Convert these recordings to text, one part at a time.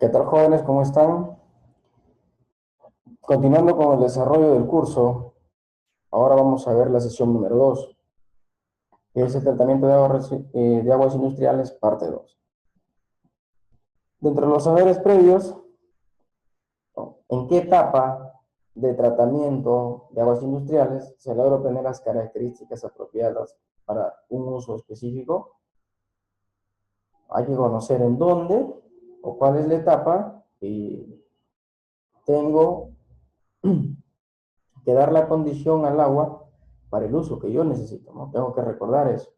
¿Qué tal, jóvenes? ¿Cómo están? Continuando con el desarrollo del curso, ahora vamos a ver la sesión número 2, que es el tratamiento de aguas industriales, parte 2. Dentro de los saberes previos, ¿no? ¿En qué etapa de tratamiento de aguas industriales se logra obtener las características apropiadas para un uso específico? Hay que conocer en dónde o cuál es la etapa y tengo que dar la condición al agua para el uso que yo necesito, ¿no? Tengo que recordar eso.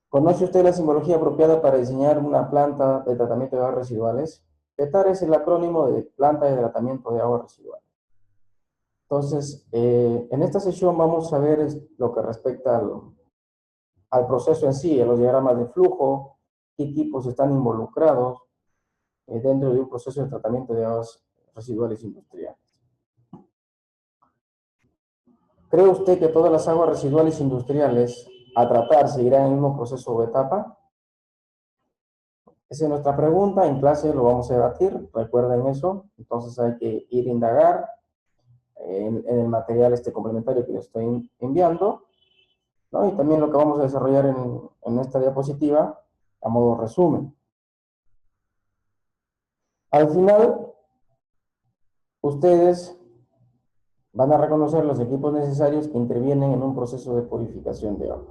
¿Conoce usted la simbología apropiada para diseñar una planta de tratamiento de aguas residuales? PETAR es el acrónimo de planta de tratamiento de aguas residuales. Entonces, en esta sesión vamos a ver lo que respecta al proceso en sí, a los diagramas de flujo, qué equipos están involucrados dentro de un proceso de tratamiento de aguas residuales industriales. ¿Cree usted que todas las aguas residuales industriales a tratar seguirán en el mismo proceso o etapa? Esa es nuestra pregunta. En clase lo vamos a debatir. Recuerden eso. Entonces hay que ir a indagar en el material complementario que les estoy enviando, ¿no? Y también lo que vamos a desarrollar en esta diapositiva a modo resumen. Al final, ustedes van a reconocer los equipos necesarios que intervienen en un proceso de purificación de agua.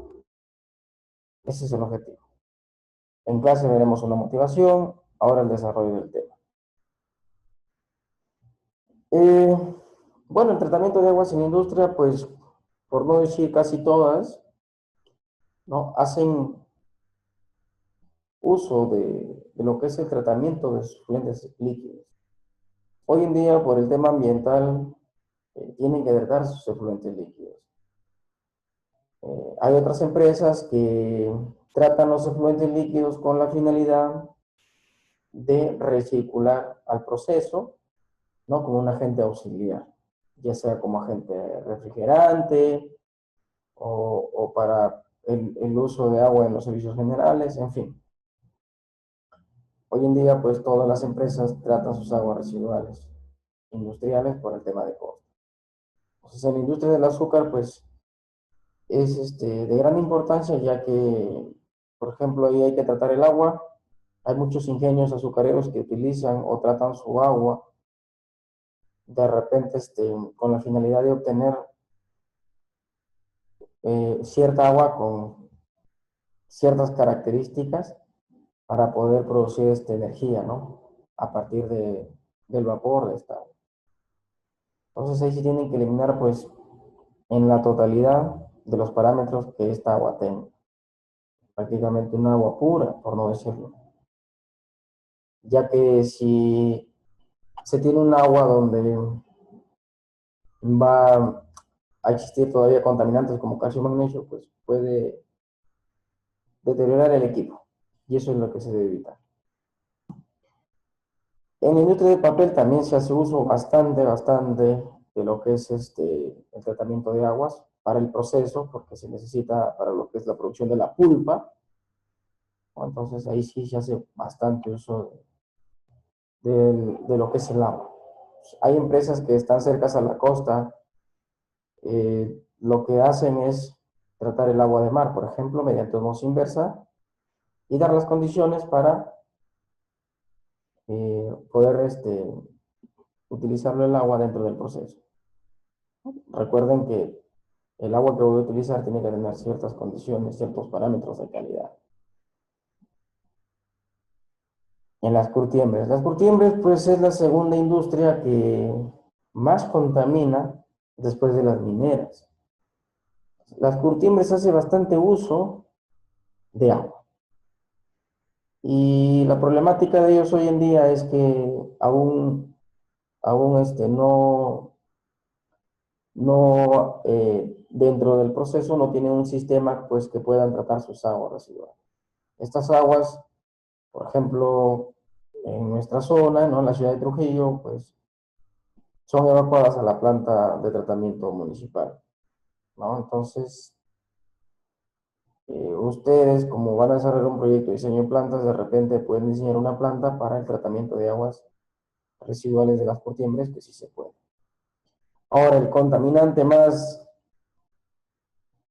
Ese es el objetivo. En clase veremos una motivación, ahora el desarrollo del tema. Bueno, el tratamiento de aguas en industria, pues, por no decir casi todas, ¿no? Hacen uso de lo que es el tratamiento de sus fluentes líquidos. Hoy en día, por el tema ambiental, tienen que tratar sus efluentes líquidos. Hay otras empresas que tratan los efluentes líquidos con la finalidad de recircular al proceso, ¿no? Como un agente auxiliar, ya sea como agente refrigerante o para el uso de agua en los servicios generales, en fin. Hoy en día, pues todas las empresas tratan sus aguas residuales industriales por el tema de costo. Entonces, en la industria del azúcar, pues es de gran importancia, ya que, por ejemplo, ahí hay que tratar el agua. Hay muchos ingenios azucareros que utilizan o tratan su agua de repente con la finalidad de obtener cierta agua con ciertas características para poder producir esta energía, ¿no? A partir del vapor de esta agua. Entonces ahí sí tienen que eliminar, pues, en la totalidad de los parámetros que esta agua tenga. Prácticamente un agua pura, por no decirlo. Ya que si se tiene un agua donde va a existir todavía contaminantes como calcio y magnesio, pues puede deteriorar el equipo. Y eso es lo que se debe evitar. En la industria del papel también se hace uso bastante de lo que es el tratamiento de aguas para el proceso, porque se necesita para lo que es la producción de la pulpa, ¿no? Entonces ahí sí se hace bastante uso de lo que es el agua. Hay empresas que están cercas a la costa, lo que hacen es tratar el agua de mar, por ejemplo, mediante osmosis inversa, y dar las condiciones para poder utilizarlo el agua dentro del proceso. Recuerden que el agua que voy a utilizar tiene que tener ciertas condiciones, ciertos parámetros de calidad. En las curtiembres. Las curtiembres, pues, es la segunda industria que más contamina después de las mineras. Las curtiembres hace bastante uso de agua. Y la problemática de ellos hoy en día es que aún no dentro del proceso no tienen un sistema, pues, que puedan tratar sus aguas residuales. Estas aguas, por ejemplo, en nuestra zona, ¿no? En la ciudad de Trujillo, pues son evacuadas a la planta de tratamiento municipal, ¿no? Entonces, Ustedes, como van a desarrollar un proyecto de diseño de plantas, de repente pueden diseñar una planta para el tratamiento de aguas residuales de las cortiembres, que sí se puede. Ahora, el contaminante más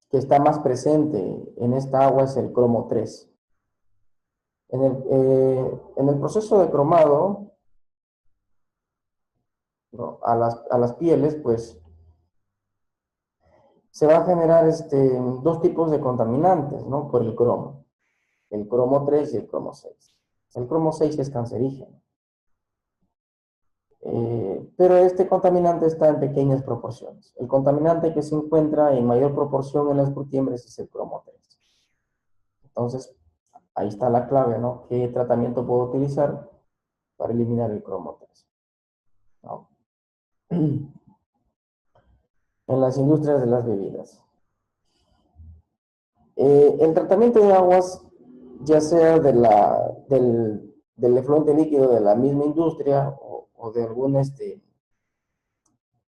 que está más presente en esta agua es el cromo 3. En el proceso de cromado, ¿no?, a las pieles, pues se va a generar dos tipos de contaminantes, ¿no?, por el cromo 3 y el cromo 6. El cromo 6 es cancerígeno, pero este contaminante está en pequeñas proporciones. El contaminante que se encuentra en mayor proporción en las curtiembres es el cromo 3. Entonces, ahí está la clave, ¿no? ¿Qué tratamiento puedo utilizar para eliminar el cromo 3? ¿No? En las industrias de las bebidas. El tratamiento de aguas, ya sea del efluente líquido de la misma industria o de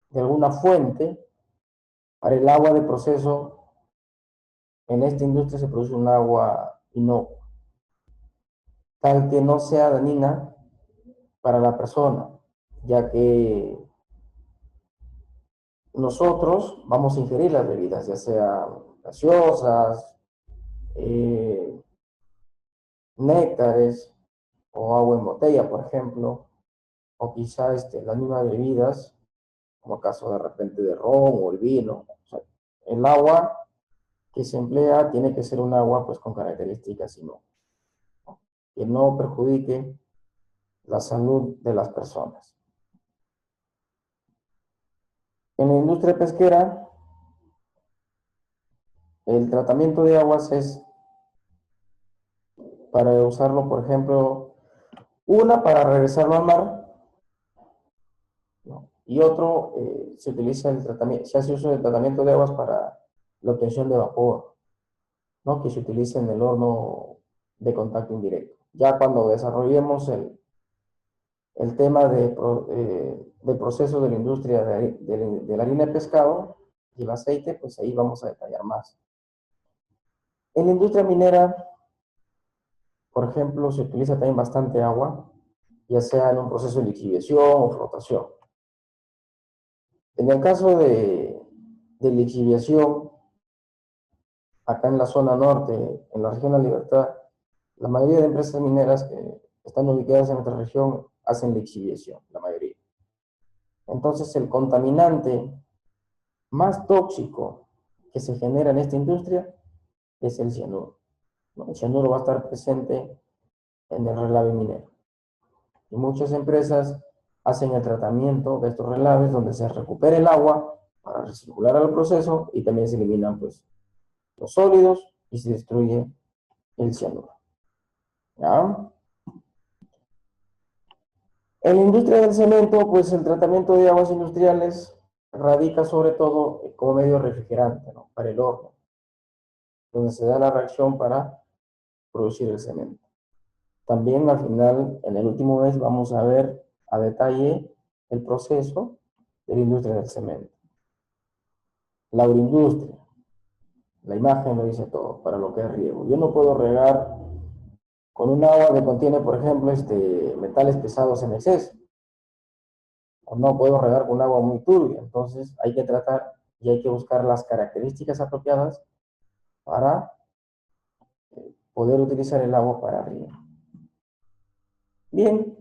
de alguna fuente, para el agua de proceso, en esta industria se produce un agua inocua, tal que no sea dañina para la persona, ya que nosotros vamos a ingerir las bebidas, ya sea gaseosas, eh, néctares o agua en botella, por ejemplo, o quizá las mismas bebidas, como caso de repente de ron o el vino. O sea, el agua que se emplea tiene que ser un agua pues con características que no perjudique la salud de las personas. En la industria pesquera, el tratamiento de aguas es para usarlo, por ejemplo, una para regresarlo al mar, ¿no?, y otro se utiliza el tratamiento, se hace uso del tratamiento de aguas para la obtención de vapor, ¿no?, que se utiliza en el horno de contacto indirecto. Ya cuando desarrollemos el tema del proceso de la industria de la harina de pescado y el aceite, pues ahí vamos a detallar más. En la industria minera, por ejemplo, se utiliza también bastante agua, ya sea en un proceso de lixiviación o flotación. En el caso de lixiviación, acá en la zona norte, en la región de La Libertad, la mayoría de empresas mineras que están ubicadas en nuestra región hacen lixiviación, la mayoría. Entonces, el contaminante más tóxico que se genera en esta industria es el cianuro, ¿no? El cianuro va a estar presente en el relave minero. Y muchas empresas hacen el tratamiento de estos relaves donde se recupera el agua para recircular al proceso y también se eliminan pues los sólidos y se destruye el cianuro. ¿Ya? En la industria del cemento, pues el tratamiento de aguas industriales radica sobre todo como medio refrigerante, ¿no?, para el horno, donde se da la reacción para producir el cemento. También al final, en el último mes, vamos a ver a detalle el proceso de la industria del cemento. La agroindustria, la imagen lo dice todo, para lo que es riego. Yo no puedo regar con un agua que contiene, por ejemplo, metales pesados en exceso. O no puedo regar con agua muy turbia. Entonces hay que tratar y hay que buscar las características apropiadas para poder utilizar el agua para riego. Bien,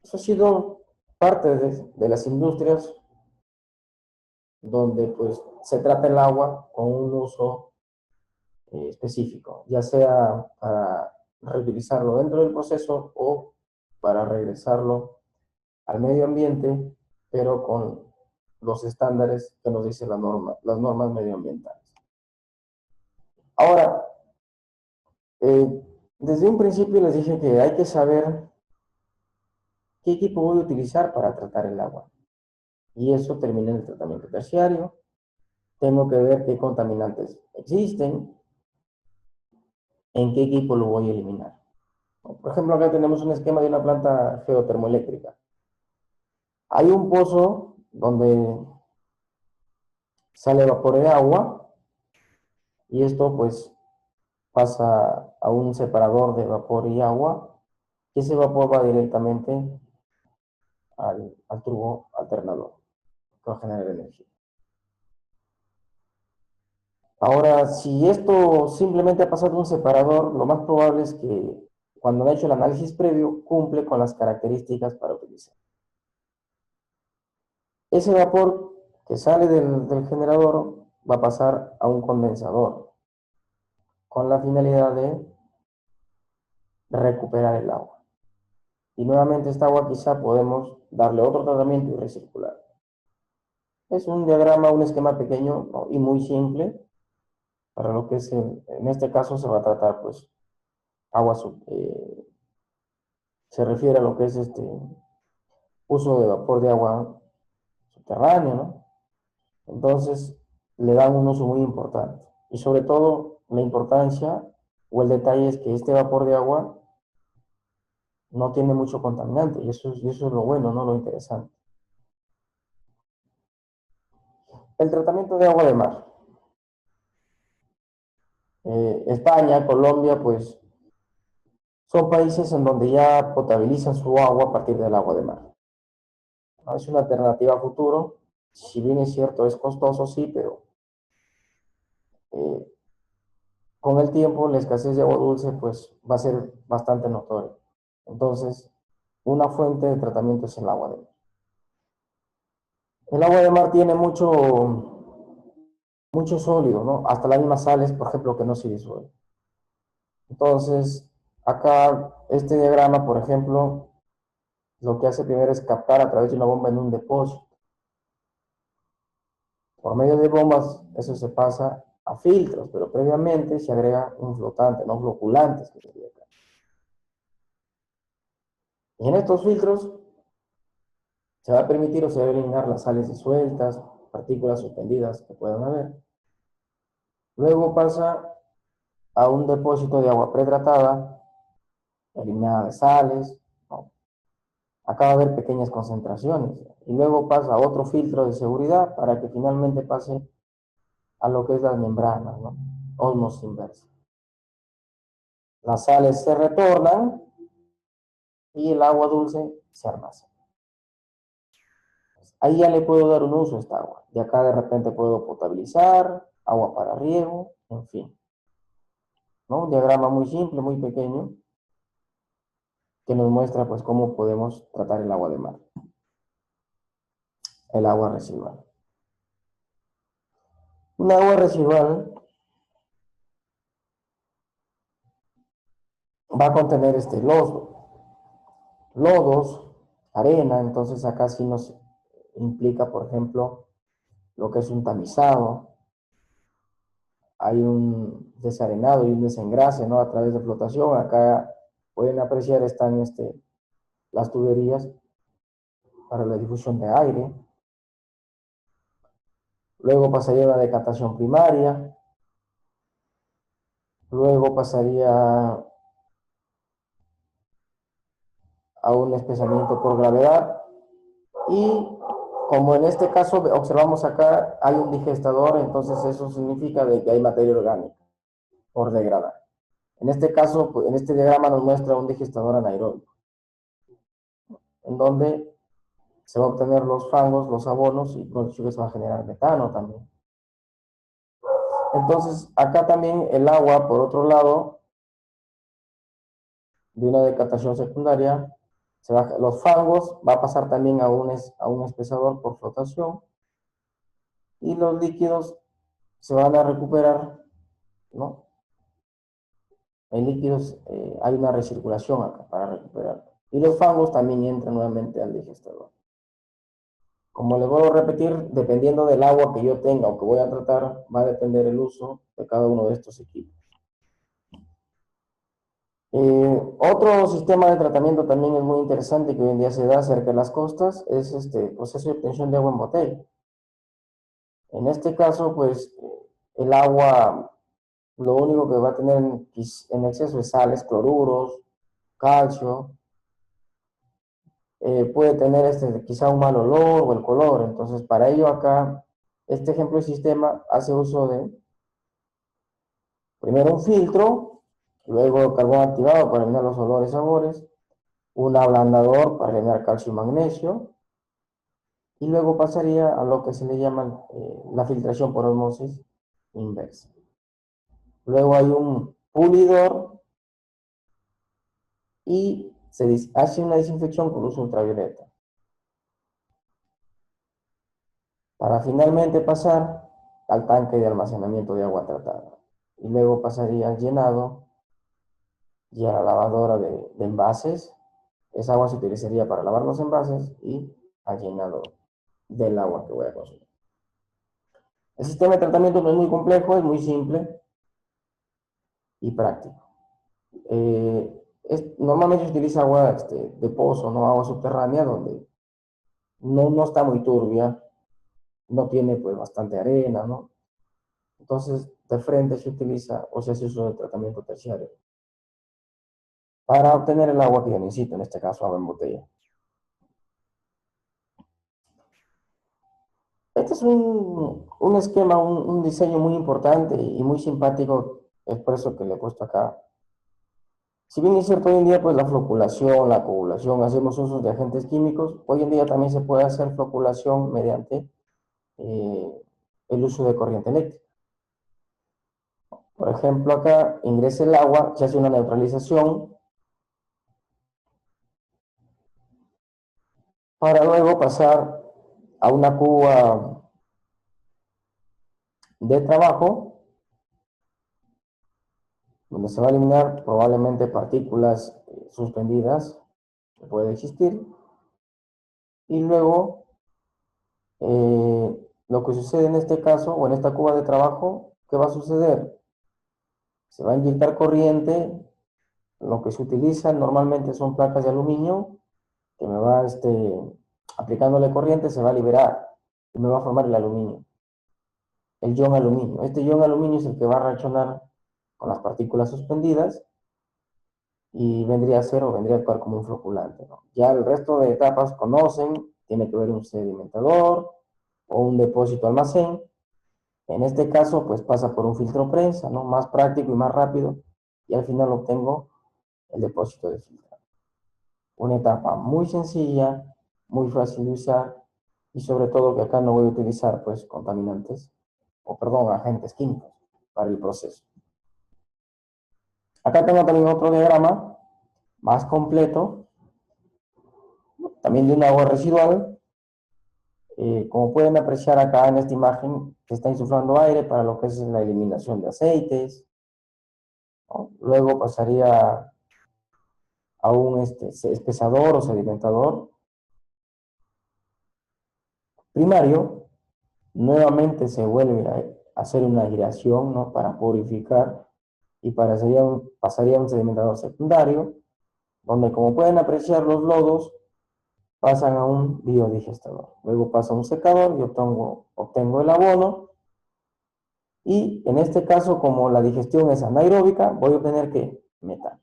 eso ha sido parte de las industrias donde pues se trata el agua con un uso específico, ya sea para reutilizarlo dentro del proceso o para regresarlo al medio ambiente, pero con los estándares que nos dice las normas medioambientales. Ahora, desde un principio les dije que hay que saber qué equipo voy a utilizar para tratar el agua. Y eso termina en el tratamiento terciario. Tengo que ver qué contaminantes existen, en qué equipo lo voy a eliminar. Por ejemplo, acá tenemos un esquema de una planta geotermoeléctrica. Hay un pozo donde sale vapor de agua y esto pues pasa a un separador de vapor y agua, y ese vapor va directamente al tubo alternador, que va a generar energía. Ahora, si esto simplemente ha pasado un separador, lo más probable es que cuando han hecho el análisis previo, cumple con las características para utilizar. Ese vapor que sale del generador va a pasar a un condensador, con la finalidad de recuperar el agua. Y nuevamente esta agua quizá podemos darle otro tratamiento y recircular. Es un diagrama, un esquema pequeño, ¿no?, y muy simple para lo que es, en este caso se va a tratar pues agua, se refiere a lo que es uso de vapor de agua subterráneo, ¿no? Entonces le dan un uso muy importante. Y sobre todo la importancia o el detalle es que este vapor de agua no tiene mucho contaminante, y eso es lo bueno, ¿no?, lo interesante. El tratamiento de agua de mar. España, Colombia, pues son países en donde ya potabilizan su agua a partir del agua de mar. Es una alternativa a futuro, si bien es cierto, es costoso, sí, pero eh, con el tiempo la escasez de agua dulce pues va a ser bastante notoria. Entonces, una fuente de tratamiento es el agua de mar. El agua de mar tiene mucho sólido, ¿no? Hasta las mismas sales, por ejemplo, que no se disuelven. Entonces, acá este diagrama, por ejemplo, lo que hace primero es captar a través de una bomba en un depósito. Por medio de bombas, eso se pasa a filtros, pero previamente se agrega un flotante, no floculantes, que sería acá. Y en estos filtros se va a permitir o se va a eliminar las sales disueltas, partículas suspendidas que puedan haber. Luego pasa a un depósito de agua pretratada, eliminada de sales, ¿no? Acá va a haber pequeñas concentraciones. Y luego pasa a otro filtro de seguridad para que finalmente pase a lo que es las membranas, ¿no? Osmosis inversa. Las sales se retornan y el agua dulce se almacena. Ahí ya le puedo dar un uso a esta agua. De acá de repente puedo potabilizar, agua para riego, en fin, ¿no? Un diagrama muy simple, muy pequeño, que nos muestra pues cómo podemos tratar el agua de mar, el agua residual. Un agua residual va a contener lodos, arena, entonces acá sí nos implica, por ejemplo, lo que es un tamizado, hay un desarenado y un desengrase, ¿no?, a través de flotación. Acá pueden apreciar, están las tuberías para la difusión de aire. Luego pasaría una decantación primaria, luego pasaría a un espesamiento por gravedad, y como en este caso observamos acá hay un digestador, entonces eso significa de que hay materia orgánica por degradar. En este caso, en este diagrama nos muestra un digestador anaeróbico, en donde se va a obtener los fangos, los abonos, y con se va a generar metano también. Entonces, acá también el agua, por otro lado, de una decantación secundaria, los fangos va a pasar también a un espesador por flotación, y los líquidos se van a recuperar, ¿no? En líquidos hay una recirculación acá para recuperar. Y los fangos también entran nuevamente al digestador. Como les vuelvo a repetir, dependiendo del agua que yo tenga o que voy a tratar, va a depender el uso de cada uno de estos equipos. Otro sistema de tratamiento también es muy interesante, que hoy en día se da cerca de las costas, es este proceso de obtención de agua en botella. En este caso, pues, el agua, lo único que va a tener en exceso es sales, cloruros, calcio, puede tener quizá un mal olor o el color. Entonces, para ello acá, este ejemplo de sistema hace uso de Primero un filtro, luego carbón activado para eliminar los olores y sabores, un ablandador para eliminar calcio y magnesio, y luego pasaría a lo que se le llama la filtración por osmosis inversa. Luego hay un pulidor y se hace una desinfección con luz ultravioleta, para finalmente pasar al tanque de almacenamiento de agua tratada. Y luego pasaría al llenado y a la lavadora de envases. Esa agua se utilizaría para lavar los envases y al llenado del agua que voy a consumir. El sistema de tratamiento no es muy complejo, es muy simple y práctico. Normalmente se utiliza agua de pozo, no agua subterránea, donde no está muy turbia, no tiene pues bastante arena, ¿no? Entonces, de frente se utiliza o se hace uso de tratamiento terciario para obtener el agua que yo necesito, en este caso agua en botella. Este es un esquema, un diseño muy importante y muy simpático, es por eso que le he puesto acá. Si bien es cierto, hoy en día pues la floculación, la coagulación, hacemos usos de agentes químicos, hoy en día también se puede hacer floculación mediante el uso de corriente eléctrica. Por ejemplo, acá ingresa el agua, se hace una neutralización para luego pasar a una cuba de trabajo donde se va a eliminar probablemente partículas suspendidas que puede existir, y luego lo que sucede en este caso o en esta cuba de trabajo, ¿qué va a suceder? Se va a inyectar corriente. Lo que se utiliza normalmente son placas de aluminio que me va aplicándole corriente, se va a liberar y me va a formar el aluminio, el ion aluminio. Este ion aluminio es el que va a reaccionar con las partículas suspendidas y vendría a ser o vendría a actuar como un floculante, ¿no? Ya el resto de etapas conocen, tiene que ver un sedimentador o un depósito almacén. En este caso, pues pasa por un filtro prensa, ¿no? Más práctico y más rápido, y al final obtengo el depósito de filtro. Una etapa muy sencilla, muy fácil de usar, y sobre todo que acá no voy a utilizar, pues, contaminantes, o perdón, agentes químicos para el proceso. Acá tengo también otro diagrama más completo, también de un agua residual. Como pueden apreciar acá en esta imagen, se está insuflando aire para lo que es la eliminación de aceites, ¿no? Luego pasaría a un espesador o sedimentador primario. Nuevamente se vuelve a hacer una aireación, ¿no? Para purificar, y pasaría a un sedimentador secundario, donde, como pueden apreciar, los lodos pasan a un biodigestador. Luego pasa a un secador y obtengo el abono. Y en este caso, como la digestión es anaeróbica, voy a obtener ¿qué? Metano.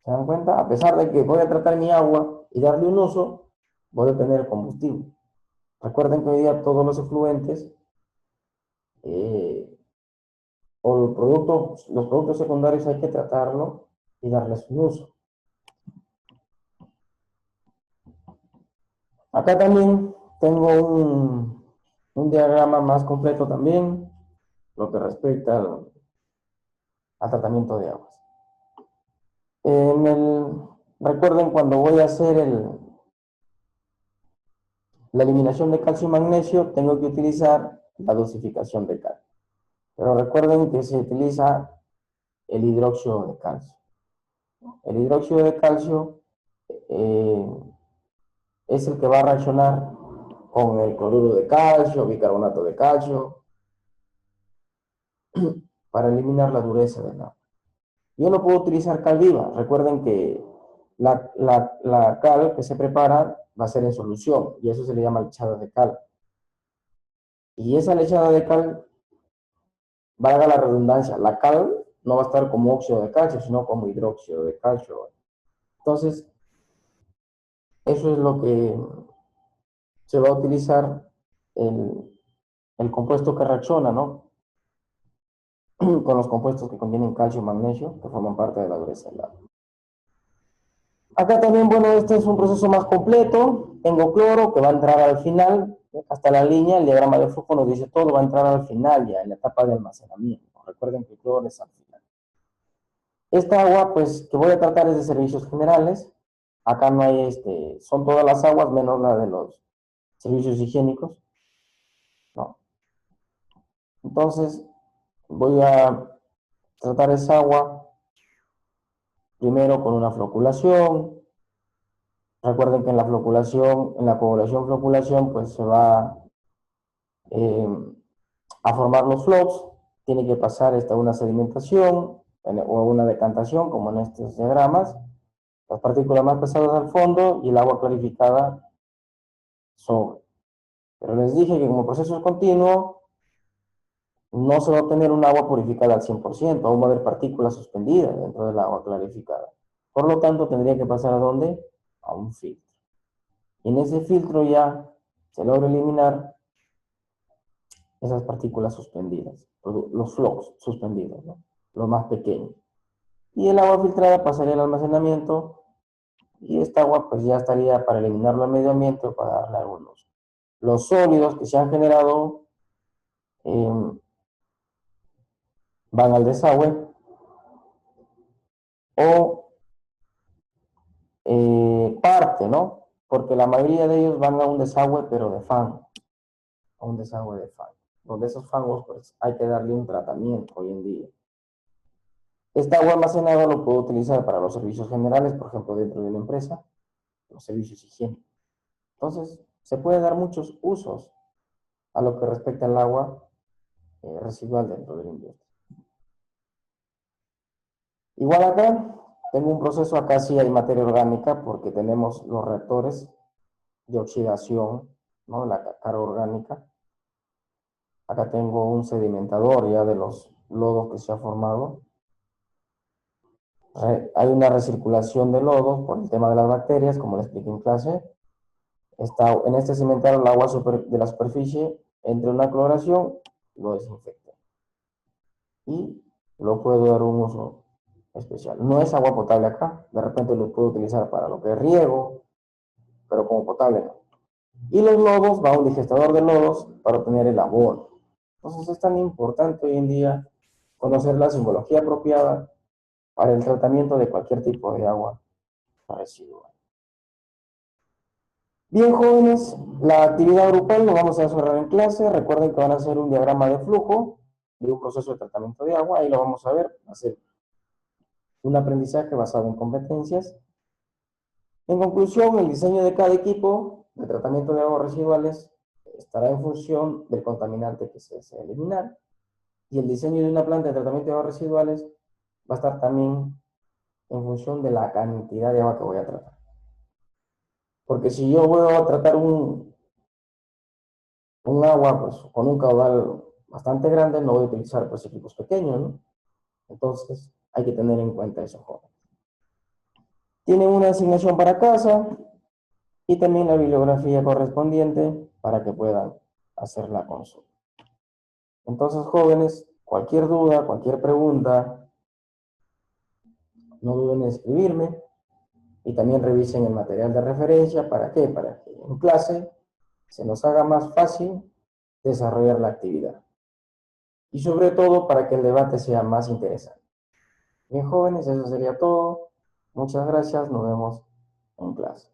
¿Se dan cuenta? A pesar de que voy a tratar mi agua y darle un uso, voy a obtener combustible. Recuerden que hoy día todos los efluentes o los productos secundarios hay que tratarlo y darles un uso. Acá también tengo un diagrama más completo también, lo que respecta al tratamiento de aguas. Recuerden, cuando voy a hacer la eliminación de calcio y magnesio, tengo que utilizar la dosificación de cal. Pero recuerden que se utiliza el hidróxido de calcio. El hidróxido de calcio eh, es el que va a reaccionar con el cloruro de calcio, bicarbonato de calcio, para eliminar la dureza del agua. Yo no puedo utilizar cal viva. Recuerden que la cal que se prepara va a ser en solución, y eso se le llama lechada de cal. Y esa lechada de cal, valga la redundancia, la cal no va a estar como óxido de calcio, sino como hidróxido de calcio. Entonces, eso es lo que se va a utilizar el compuesto que reacciona, ¿no? con los compuestos que contienen calcio y magnesio, que forman parte de la dureza del agua. Acá también, bueno, este es un proceso más completo. Tengo cloro que va a entrar al final, hasta la línea, el diagrama de flujo nos dice todo, va a entrar al final ya, en la etapa de almacenamiento. Recuerden que el cloro es al final. Esta agua, pues, que voy a tratar es de servicios generales. Acá no hay, son todas las aguas menos la de los servicios higiénicos, ¿no? Entonces, voy a tratar esa agua primero con una floculación. Recuerden que en la floculación, en la coagulación floculación, pues se va eh, a formar los flocs, tiene que pasar una sedimentación o una decantación, como en estos diagramas, las partículas más pesadas al fondo y el agua clarificada sobre. Pero les dije que como proceso es continuo, no se va a obtener un agua purificada al 100%, aún va a haber partículas suspendidas dentro del agua clarificada. Por lo tanto, tendría que pasar ¿a dónde? A un filtro. Y en ese filtro ya se logra eliminar esas partículas suspendidas, los flocos suspendidos, ¿no? Los más pequeños. Y el agua filtrada pasaría al almacenamiento y esta agua pues ya estaría para eliminarlo al medio ambiente o para darle algunos. Los sólidos que se han generado van al desagüe o parte, ¿no? Porque la mayoría de ellos van a un desagüe, pero de fango, a un desagüe de fango, donde esos fangos pues hay que darle un tratamiento hoy en día. Esta agua almacenada lo puedo utilizar para los servicios generales, por ejemplo, dentro de la empresa, los servicios higiénicos. Entonces, se puede dar muchos usos a lo que respecta al agua residual dentro de la industria. Igual acá, tengo un proceso, acá sí hay materia orgánica, porque tenemos los reactores de oxidación, ¿no? La carga orgánica. Acá tengo un sedimentador ya de los lodos que se ha formado. Hay una recirculación de lodos por el tema de las bacterias, como les expliqué en clase. En este sedimentador el agua de la superficie entre una cloración, lo desinfecta. Y lo puedo dar un uso especial. No es agua potable acá, de repente lo puedo utilizar para lo que es riego, pero como potable no. Y los lodos, va a un digestador de lodos para obtener el abono. Entonces es tan importante hoy en día conocer la simbología apropiada para el tratamiento de cualquier tipo de agua residual. Bien, jóvenes, la actividad grupal lo vamos a cerrar en clase. Recuerden que van a hacer un diagrama de flujo de un proceso de tratamiento de agua. Ahí lo vamos a ver, hacer un aprendizaje basado en competencias. En conclusión, el diseño de cada equipo de tratamiento de aguas residuales estará en función del contaminante que se desea eliminar, y el diseño de una planta de tratamiento de aguas residuales va a estar también en función de la cantidad de agua que voy a tratar. Porque si yo voy a tratar un agua pues, con un caudal bastante grande, no voy a utilizar pues, equipos pequeños, ¿no? Entonces hay que tener en cuenta eso, jóvenes. Tienen una asignación para casa y también la bibliografía correspondiente para que puedan hacer la consulta. Entonces, jóvenes, cualquier duda, cualquier pregunta, no duden en escribirme y también revisen el material de referencia. ¿Para qué? Para que en clase se nos haga más fácil desarrollar la actividad. Y sobre todo para que el debate sea más interesante. Bien, jóvenes, eso sería todo. Muchas gracias, nos vemos en clase.